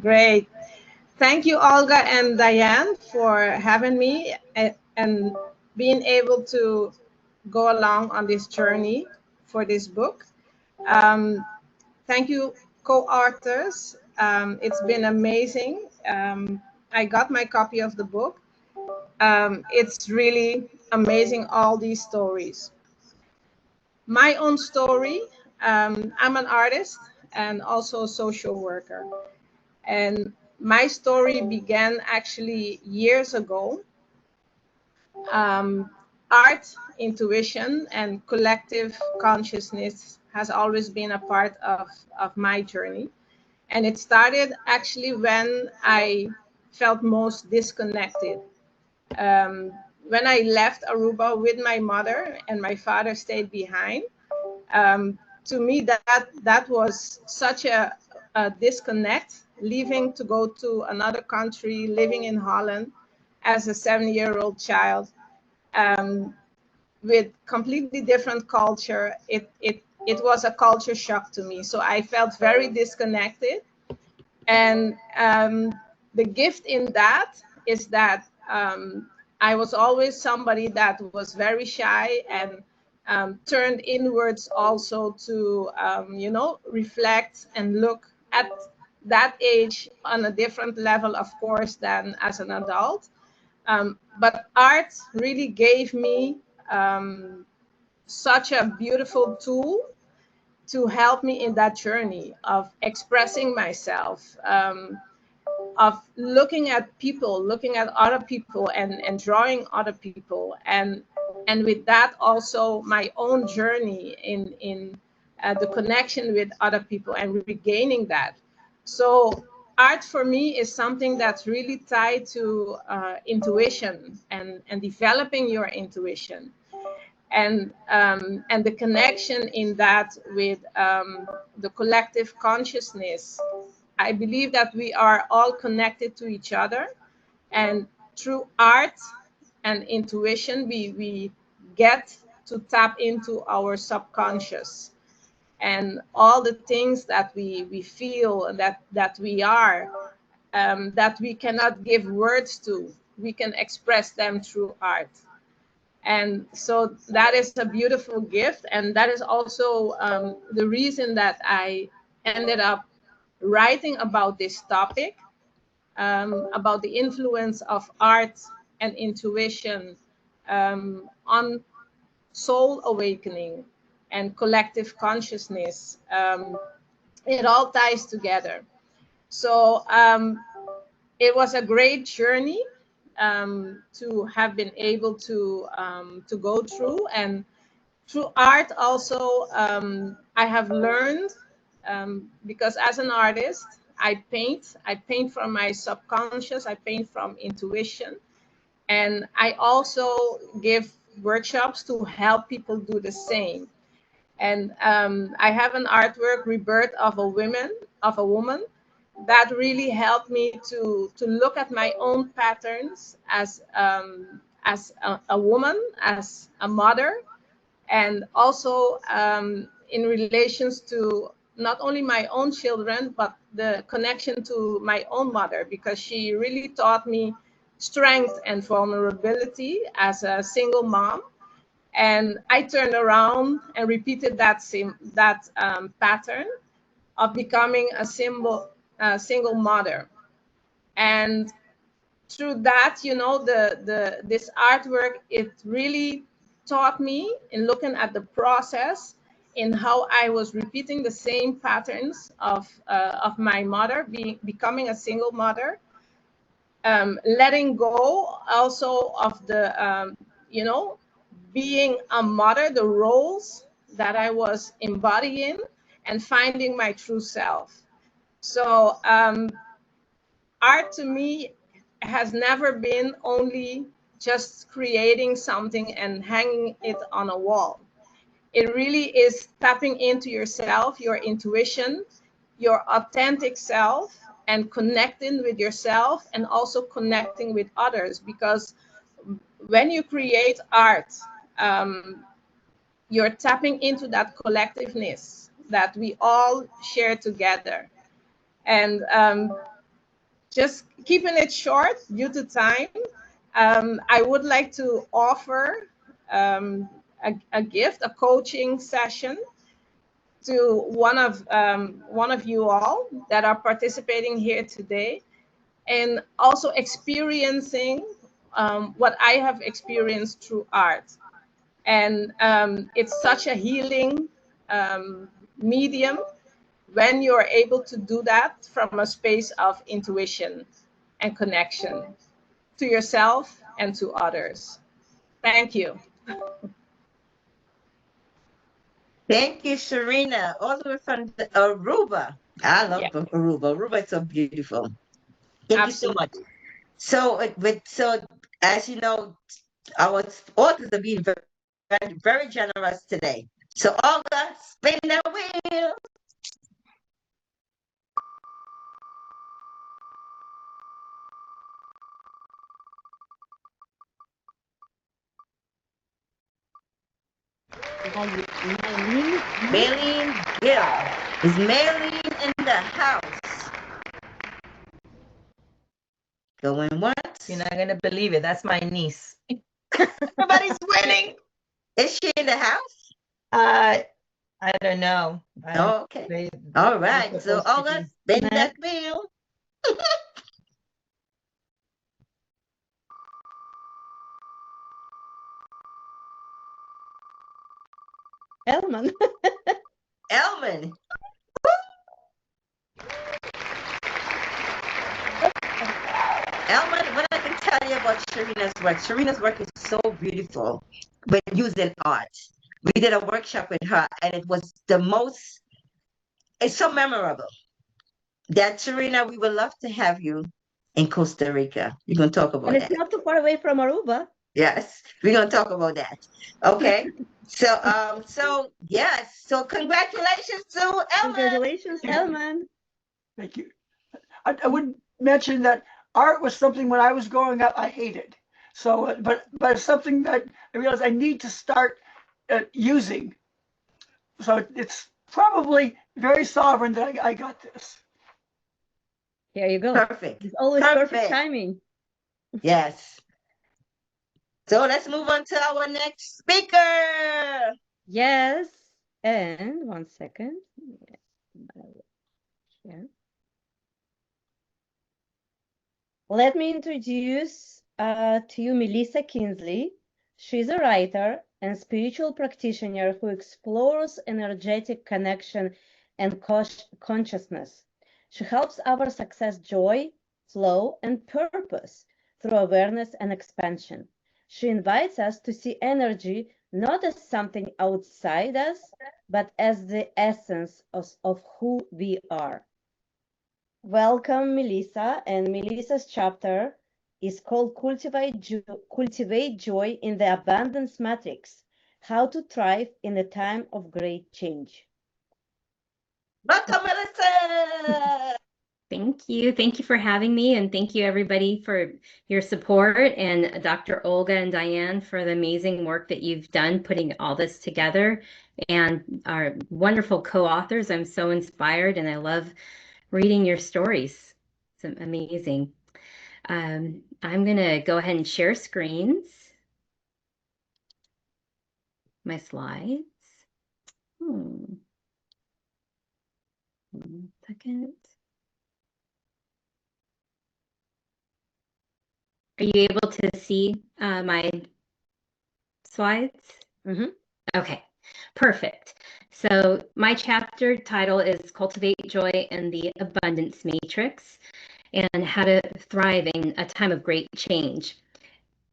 Great. Thank you, Olga and Diane, for having me and being able to go along on this journey for this book. Um, Thank you, co-authors. It's been amazing. I got my copy of the book. It's really amazing, all these stories. My own story, I'm an artist and also a social worker. And my story began actually years ago. Um, Art, intuition, and collective consciousness has always been a part of my journey. And it started actually when I felt most disconnected. Um, when I left Aruba with my mother and my father stayed behind, to me that was such a disconnect, leaving to go to another country, living in Holland as a 7-year-old child, um, with completely different culture. It was a culture shock to me, so I felt very disconnected. And the gift in that is that I was always somebody that was very shy and turned inwards also to, reflect and look at that age on a different level, of course, than as an adult. But art really gave me such a beautiful tool to help me in that journey of expressing myself, of looking at people, looking at other people, and drawing other people, and with that also my own journey in the connection with other people and regaining that. So art for me is something that's really tied to intuition and developing your intuition, and the connection in that with the collective consciousness. I believe that we are all connected to each other, and through art and intuition, we get to tap into our subconscious and all the things that we feel and that we are, that we cannot give words to. We can express them through art. And so that is a beautiful gift, and that is also the reason that I ended up writing about this topic, about the influence of art and intuition on soul awakening and collective consciousness. It all ties together. So it was a great journey to have been able to go through. And through art also, I have learned, because as an artist, I paint from my subconscious, I paint from intuition, and I also give workshops to help people do the same. And I have an artwork, Rebirth of a Woman, that really helped me to look at my own patterns as a woman, as a mother, and also in relations to not only my own children, but the connection to my own mother, because she really taught me strength and vulnerability as a single mom. And I turned around and repeated that pattern of becoming a single mother. And through that, this artwork, it really taught me in looking at the process in how I was repeating the same patterns of my mother, becoming a single mother, letting go also of the being a mother, the roles that I was embodying, and finding my true self. So art to me has never been only just creating something and hanging it on a wall. It really is tapping into yourself, your intuition, your authentic self, and connecting with yourself and also connecting with others. Because when you create art, um, you're tapping into that collectiveness that we all share together. And just keeping it short due to time, I would like to offer a gift, a coaching session to one of you all that are participating here today, and also experiencing what I have experienced through art. And it's such a healing medium when you're able to do that from a space of intuition and connection to yourself and to others. Thank you. Thank you, Sharina, all the way from Aruba. I love Yeah, Aruba. Aruba is so beautiful. Thank you so absolutely. much. So, as you know, our authors are being very, very generous today. So, Olga, spin that wheel. Maylene Gill. Is Maylene in the house? Going once. You're not gonna believe it. That's my niece. Everybody's winning. Is she in the house? I don't know. Oh, okay. All right. So, Olga, spin that wheel. Elman. Elman. Elman, what I can tell you about Sharina's work is so beautiful with using art. We did a workshop with her and it was it's so memorable that Sharina, we would love to have you in Costa Rica. We're going to talk about And it's that. not too far away from Aruba. Yes, we're going to talk about that. Okay. So yes. So congratulations to Elman. Congratulations, Elman. Thank you. I would mention that art was something when I was growing up I hated. So, but it's something that I realized I need to start using. So it's probably very sovereign that I got this. Here you go. Perfect. It's always perfect timing. Yes. So let's move on to our next speaker. Yes. And 1 second. Yeah. Let me introduce to you Melissa Kinzley. She's a writer and spiritual practitioner who explores energetic connection and consciousness. She helps others access joy, flow, and purpose through awareness and expansion. She invites us to see energy not as something outside us, but as the essence of who we are. Welcome, Melissa, and Melissa's chapter is called Cultivate Joy in the Abundance Matrix, How to Thrive in a Time of Great Change. Welcome, Melissa! Thank you. Thank you for having me, and thank you, everybody, for your support, and Dr. Olga and Diane for the amazing work that you've done putting all this together, and our wonderful co-authors. I'm so inspired, and I love reading your stories. It's amazing. I'm going to go ahead and share screens. My slides. 1 second. Are you able to see my slides? Mm-hmm. Okay, perfect. So my chapter title is Cultivate Joy in the Abundance Matrix and How to Thrive in a Time of Great Change.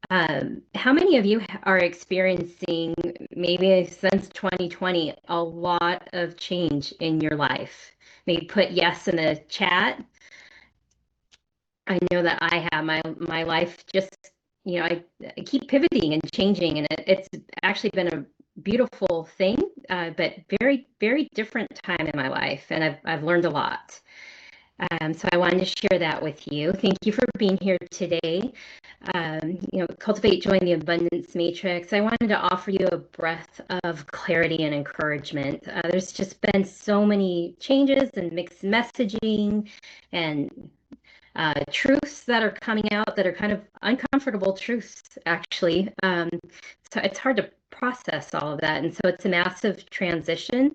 How many of you are experiencing, maybe since 2020, a lot of change in your life? Maybe put yes in the chat. I know that I have my life just, I keep pivoting and changing, and it's actually been a beautiful thing, but very, very different time in my life, and I've learned a lot. So I wanted to share that with you. Thank you for being here today. Cultivate Joy in the Abundance Matrix. I wanted to offer you a breath of clarity and encouragement. There's just been so many changes and mixed messaging and truths that are coming out that are kind of uncomfortable truths, actually. So it's hard to process all of that. And so it's a massive transition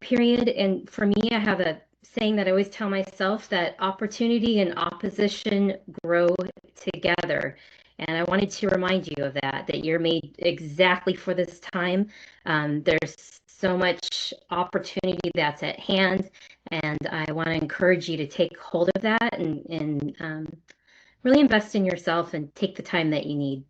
period. And for me, I have a saying that I always tell myself that opportunity and opposition grow together. And I wanted to remind you of that, that you're made exactly for this time. There's so much opportunity that's at hand. And I want to encourage you to take hold of that and really invest in yourself and take the time that you need.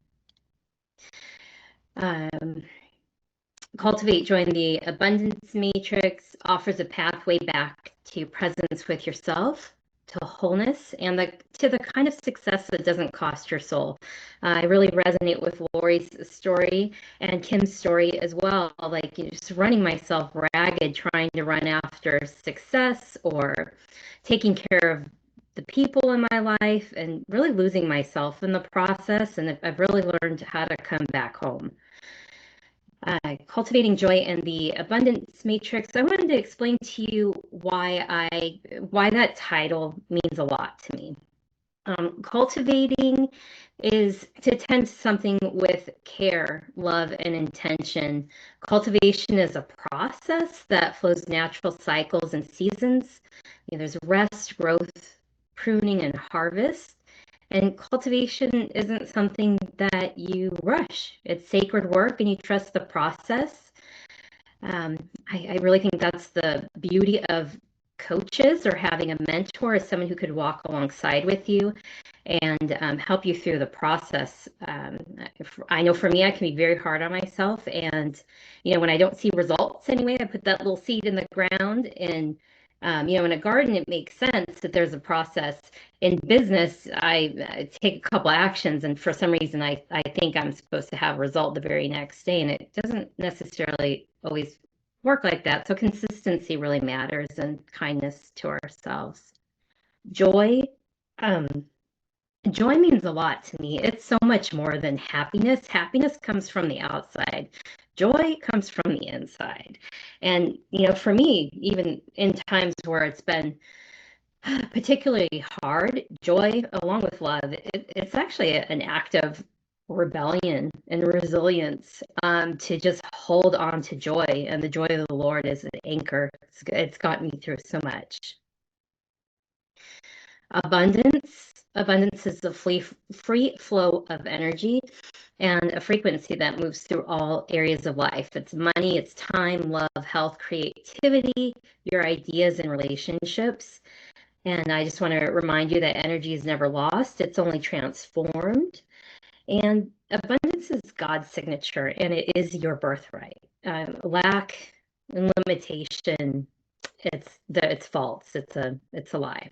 Cultivate Joy in the Abundance Matrix offers a pathway back to presence with yourself, to wholeness, and to the kind of success that doesn't cost your soul. I really resonate with Lori's story and Kim's story as well. Like just running myself ragged, trying to run after success or taking care of the people in my life and really losing myself in the process. And I've really learned how to come back home. Cultivating Joy and the Abundance Matrix. I wanted to explain to you why that title means a lot to me. Cultivating is to tend to something with care, love, and intention. Cultivation is a process that flows natural cycles and seasons. There's rest, growth, pruning, and harvest. And cultivation isn't something that you rush. It's sacred work and you trust the process. I really think that's the beauty of coaches or having a mentor as someone who could walk alongside with you and help you through the process. I know for me, I can be very hard on myself. And, when I don't see results anyway, I put that little seed in the ground. And, in a garden, it makes sense that there's a process. In business, I take a couple actions. And for some reason, I think I'm supposed to have a result the very next day. And it doesn't necessarily always work like that. So consistency really matters and kindness to ourselves. Joy. Joy means a lot to me. It's so much more than happiness. Happiness comes from the outside. Joy comes from the inside. And, for me, even in times where it's been particularly hard, joy, along with love, it's actually an act of rebellion and resilience to just hold on to joy. And the joy of the Lord is an anchor. It's gotten me through so much. Abundance is a free flow of energy and a frequency that moves through all areas of life. It's money, it's time, love, health, creativity, your ideas and relationships. And I just want to remind you that energy is never lost, it's only transformed. And abundance is God's signature, and it is your birthright. Lack and limitation, it's false. It's a lie.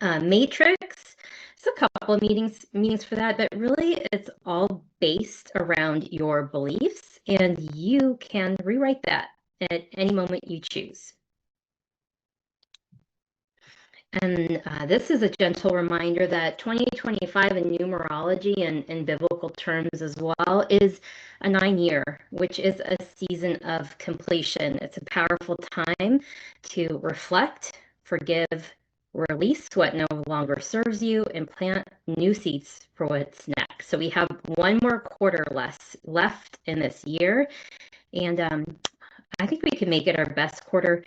Matrix. There's a couple of meanings for that, but really it's all based around your beliefs, and you can rewrite that at any moment you choose. And this is a gentle reminder that 2025 in numerology and in biblical terms as well is a 9-year, which is a season of completion. It's a powerful time to reflect, forgive, release what no longer serves you, and plant new seeds for what's next. So we have one more quarter left in this year, and I think we can make it our best quarter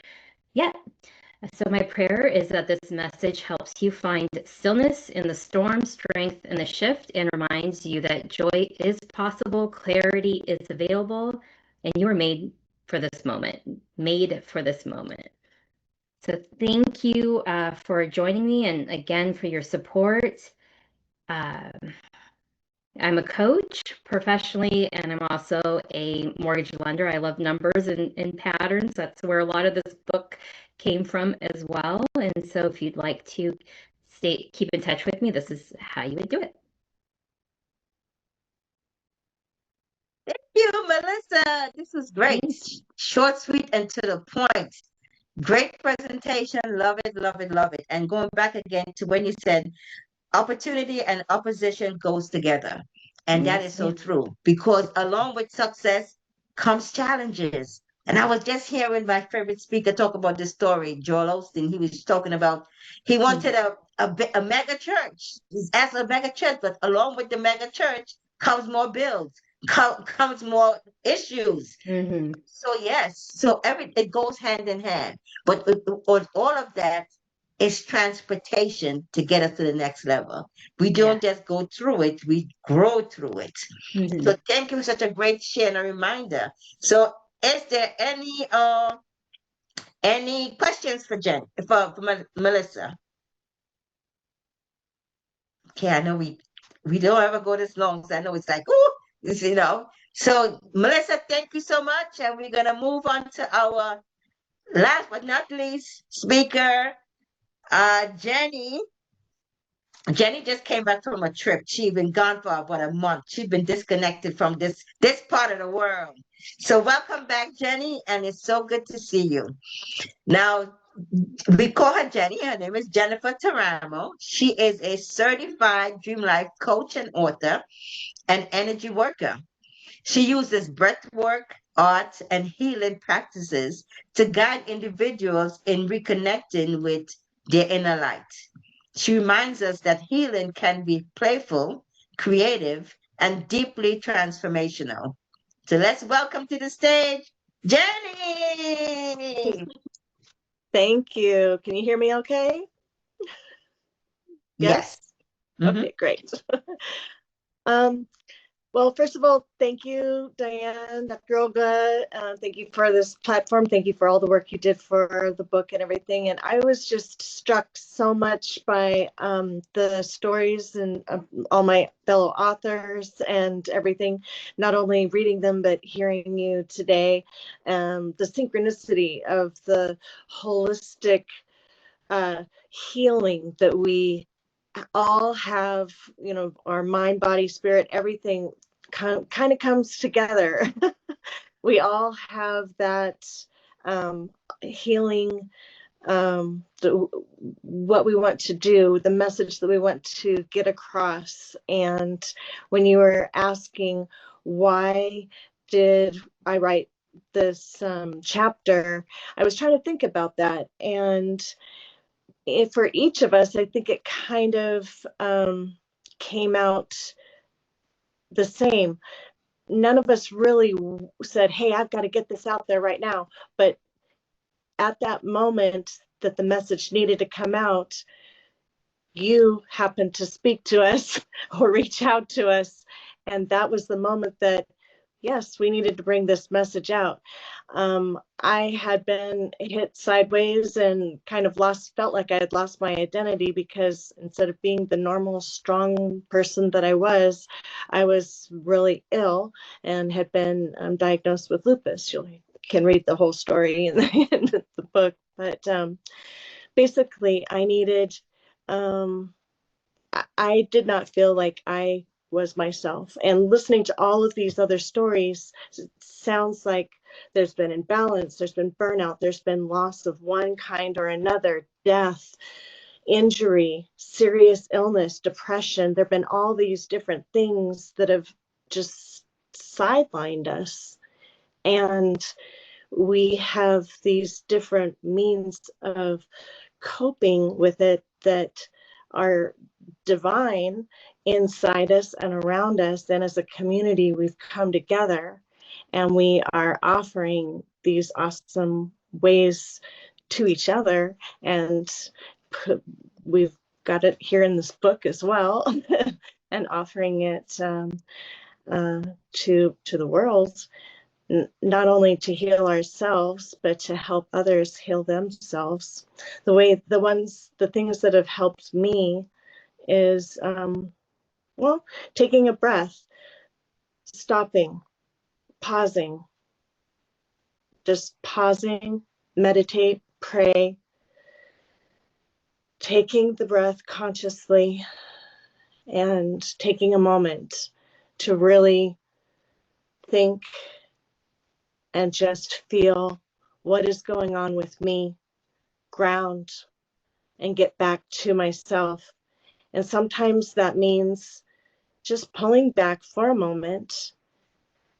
yet. So my prayer is that this message helps you find stillness in the storm, strength in the shift, and reminds you that joy is possible, clarity is available, and you are made for this moment, made for this moment. So thank you for joining me, and again for your support. I'm a coach professionally, and I'm also a mortgage lender. I love numbers and patterns. That's where a lot of this book came from as well. And so if you'd like to keep in touch with me, this is how you would do it. Thank you, Melissa. This was great. Short, sweet, and to the point. Great presentation. Love it, love it, love it. And going back again to when you said opportunity and opposition goes together. And that is so true, because along with success comes challenges. And I was just hearing my favorite speaker talk about this story, Joel Osteen. He was talking about he wanted a mega church. He's asked a mega church, but along with the mega church comes more bills, comes more issues. Mm-hmm. So yes, so it goes hand in hand. But all of that is transportation to get us to the next level. We don't just go through it; we grow through it. Mm-hmm. So thank you, such a great share and a reminder. So is there any questions for Melissa? Okay, I know we don't ever go this long, so I know it's like, ooh, you know. So Melissa, thank you so much, and we're gonna move on to our last but not least speaker, Jenny. Jenny just came back from a trip. She's been gone for about a month. She's been disconnected from this part of the world. So welcome back, Jenny, and it's so good to see you. Now, we call her Jenny. Her name is Jennifer Teramo. She is a certified Dream Life coach and author and energy worker. She uses breath work, art, and healing practices to guide individuals in reconnecting with their inner light. She reminds us that healing can be playful, creative, and deeply transformational. So let's welcome to the stage, Jenny. Thank you. Can you hear me okay? Yes. Yes? Mhm. Okay, great. Um, well, first of all, thank you, Diane, Dr. Olga. Thank you for this platform. Thank you for all the work you did for the book and everything. And I was just struck so much by the stories and all my fellow authors and everything, not only reading them, but hearing you today. The synchronicity of the holistic healing that we all have, our mind, body, spirit, everything kind of comes together. We all have that healing, what we want to do, the message that we want to get across. And when you were asking, why did I write this chapter, I was trying to think about that. And for each of us, I think it kind of came out the same. None of us really said, hey, I've got to get this out there right now. But at that moment that the message needed to come out, you happened to speak to us or reach out to us. And that was the moment that, yes, we needed to bring this message out. I had been hit sideways and kind of felt like I had lost my identity, because instead of being the normal, strong person that I was really ill and had been diagnosed with lupus. You can read the whole story in the book. But basically, I needed, I did not feel like I was myself. And listening to all of these other stories, it sounds like there's been imbalance, there's been burnout, there's been loss of one kind or another, death, injury, serious illness, depression. There have been all these different things that have just sidelined us. And we have these different means of coping with it that are divine inside us and around us. And as a community, we've come together and we are offering these awesome ways to each other. And we've got it here in this book as well, and offering it to the world, not only to heal ourselves, but to help others heal themselves. The things that have helped me is, taking a breath, stopping, pausing, just pausing, meditate, pray, taking the breath consciously, and taking a moment to really think and just feel what is going on with me, ground, and get back to myself. And sometimes that means just pulling back for a moment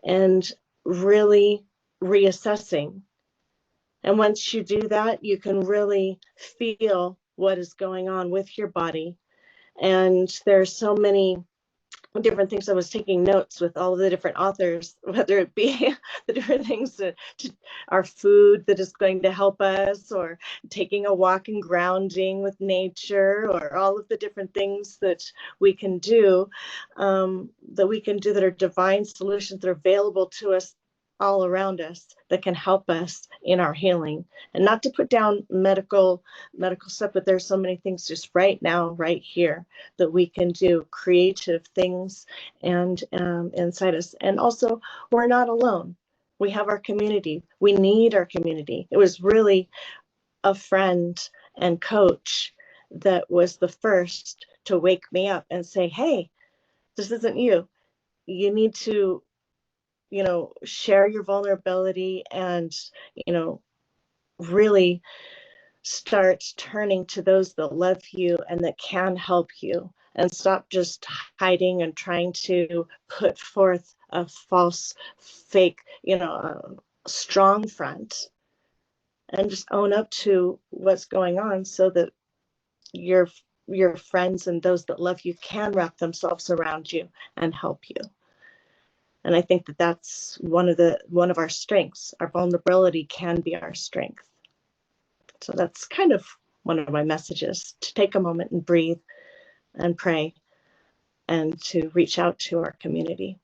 and really reassessing. And once you do that, you can really feel what is going on with your body. And there's so many different things. I was taking notes with all of the different authors, whether it be the different things to our food that is going to help us, or taking a walk and grounding with nature, or all of the different things that we can do, that are divine solutions that are available to us all around us, that can help us in our healing. And not to put down medical stuff, but there's so many things just right now, right here, that we can do creative things and inside us. And also, we're not alone. We have our community. We need our community. It was really a friend and coach that was the first to wake me up and say, hey, this isn't you. You need to, share your vulnerability and, really start turning to those that love you and that can help you, and stop just hiding and trying to put forth a false, fake, strong front, and just own up to what's going on, so that your friends and those that love you can wrap themselves around you and help you. And I think that that's one of our strengths. Our vulnerability can be our strength. So that's kind of one of my messages, to take a moment and breathe and pray, and to reach out to our community.